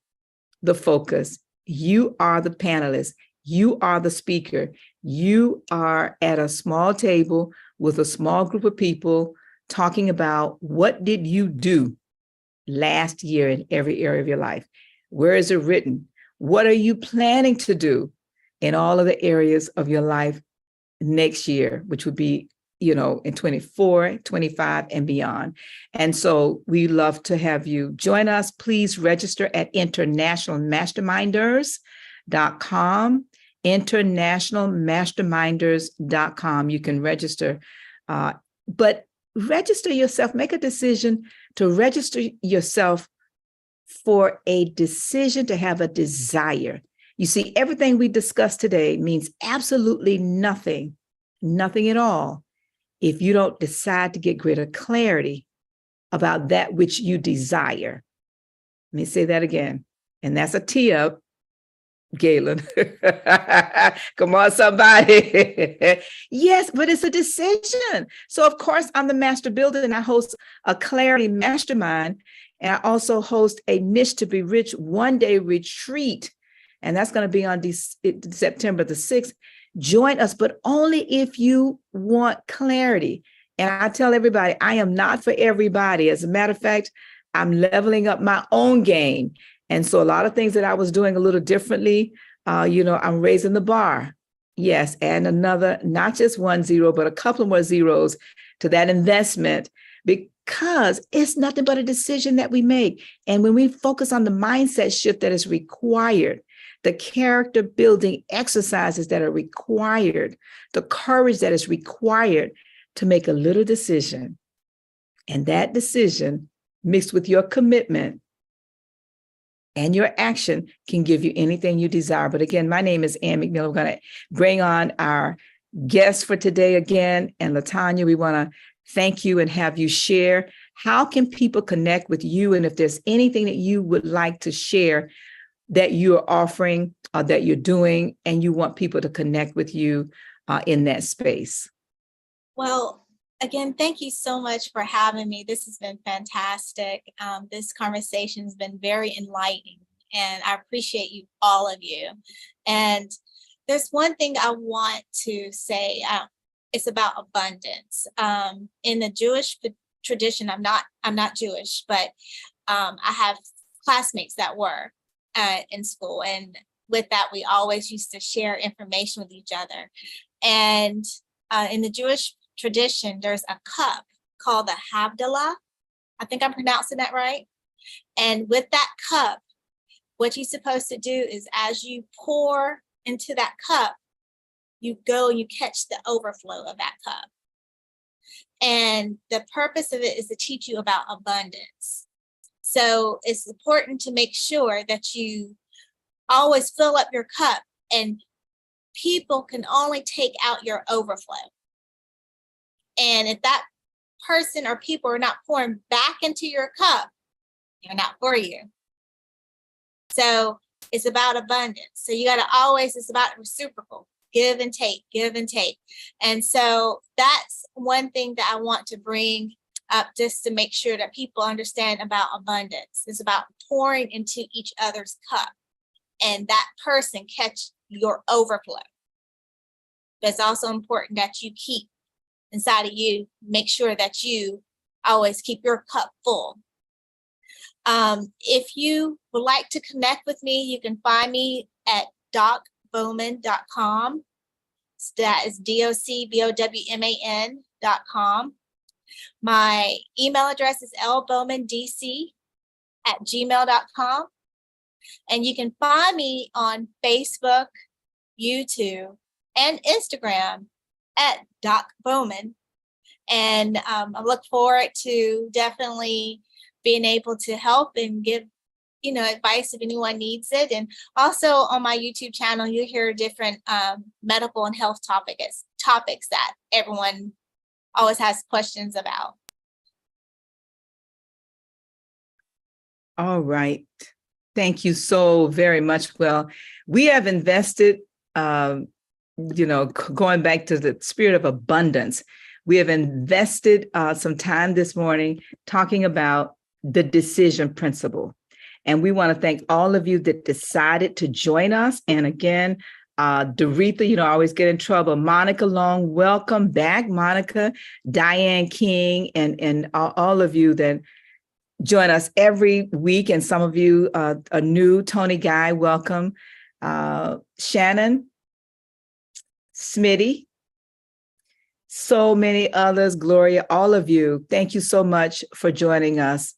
the focus. You are the panelist. You are the speaker. You are at a small table with a small group of people talking about what did you do last year in every area of your life? Where is it written? What are you planning to do in all of the areas of your life next year, which would be, in 24, 25 and beyond. And so we love to have you join us. Please register at internationalmasterminders.com, internationalmasterminders.com. You can register, but register yourself, make a decision to register yourself for a decision to have a desire. You see, everything we discussed today means absolutely nothing at all, if you don't decide to get greater clarity about that which you desire. Let me say that again. And that's a tee up, Galen. Come on, somebody. Yes, but it's a decision. So, of course, I'm the master builder and I host a clarity mastermind. And I also host a Niche to Be Rich one-day retreat. And that's going to be on September the 6th. Join us, but only if you want clarity. And I tell everybody, I am not for everybody. As a matter of fact, I'm leveling up my own game. And so a lot of things that I was doing a little differently, I'm raising the bar. Yes, and another, not just 1 0, but a couple more zeros to that investment, because it's nothing but a decision that we make. And when we focus on the mindset shift that is required, the character building exercises that are required, the courage that is required to make a little decision, and that decision mixed with your commitment and your action can give you anything you desire. But again, my name is Ann McNeil. We're going to bring on our guest for today again. And LaTanya, we want to thank you and have you share. How can people connect with you? And if there's anything that you would like to share that you're offering or that you're doing, and you want people to connect with you in that space. Well, again, thank you so much for having me. This has been fantastic. This conversation has been very enlightening, and I appreciate you, all of you. And there's one thing I want to say. It's about abundance. In the Jewish tradition, I'm not Jewish, but I have classmates that were in school, and with that, we always used to share information with each other. And in the Jewish tradition, there's a cup called the Havdalah. I think I'm pronouncing that right. And with that cup, what you're supposed to do is, as you pour into that cup, you go and you catch the overflow of that cup. And the purpose of it is to teach you about abundance. So it's important to make sure that you always fill up your cup, and people can only take out your overflow. And if that person or people are not pouring back into your cup, they're not for you. So it's about abundance. So you got to always, it's about reciprocal, give and take, give and take. And so that's one thing that I want to bring up, just to make sure that people understand about abundance. It's about pouring into each other's cup, and that person catch your overflow. But it's also important that you keep inside of you, make sure that you always keep your cup full. If you would like to connect with me, you can find me at docbowman.com. That is DOCBOWMAN.com. My email address is lbowmandc@gmail.com. And you can find me on Facebook, YouTube, and Instagram at Doc Bowman. And I look forward to definitely being able to help and give, advice if anyone needs it. And also on my YouTube channel, you'll hear different medical and health topics that everyone always has questions about. All right. Thank you so very much. Well, we have invested, going back to the spirit of abundance, we have invested some time this morning talking about the decision principle. And we want to thank all of you that decided to join us. And again, Doretha, I always get in trouble. Monica Long, welcome back. Monica, Diane King, and all of you that join us every week. And some of you are new. Tony Guy, welcome. Shannon, Smitty, so many others, Gloria, all of you, thank you so much for joining us.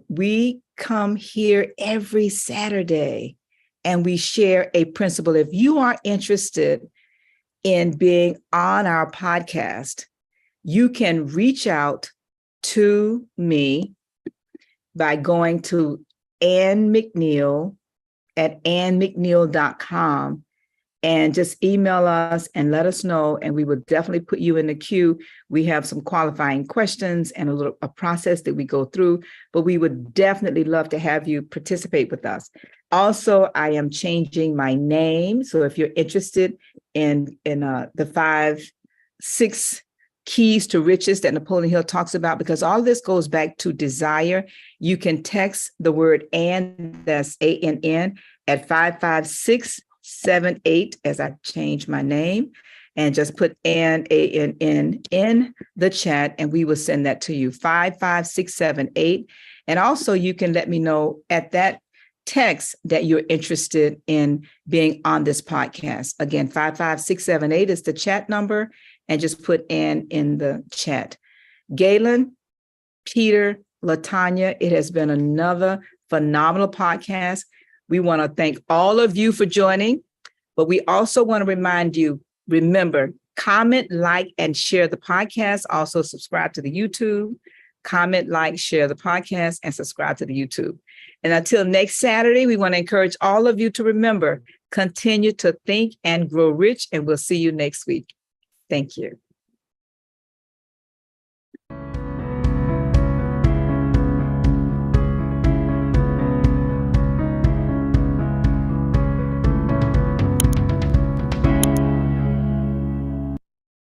We come here every Saturday and we share a principle. If you are interested in being on our podcast, you can reach out to me by going to Ann McNeil at annmcneil.com and just email us and let us know, and we will definitely put you in the queue. We have some qualifying questions and a process that we go through, but we would definitely love to have you participate with us. Also, I am changing my name. So if you're interested in the 5-6 keys to riches that Napoleon Hill talks about, because all this goes back to desire, you can text the word "and," that's ANN, at 55678 as I change my name, and just put ANN in the chat, and we will send that to you. 55678. And also you can let me know at that text that you're interested in being on this podcast. Again, 55678 is the chat number, and just put "and" in the chat. Galen, Peter, LaTanya, it has been another phenomenal podcast. We want to thank all of you for joining, but we also want to remind you, remember, comment, like, and share the podcast. Also subscribe to the YouTube. Comment, like, share the podcast, and subscribe to the YouTube. And until next Saturday, we want to encourage all of you to remember, continue to think and grow rich, and we'll see you next week. Thank you.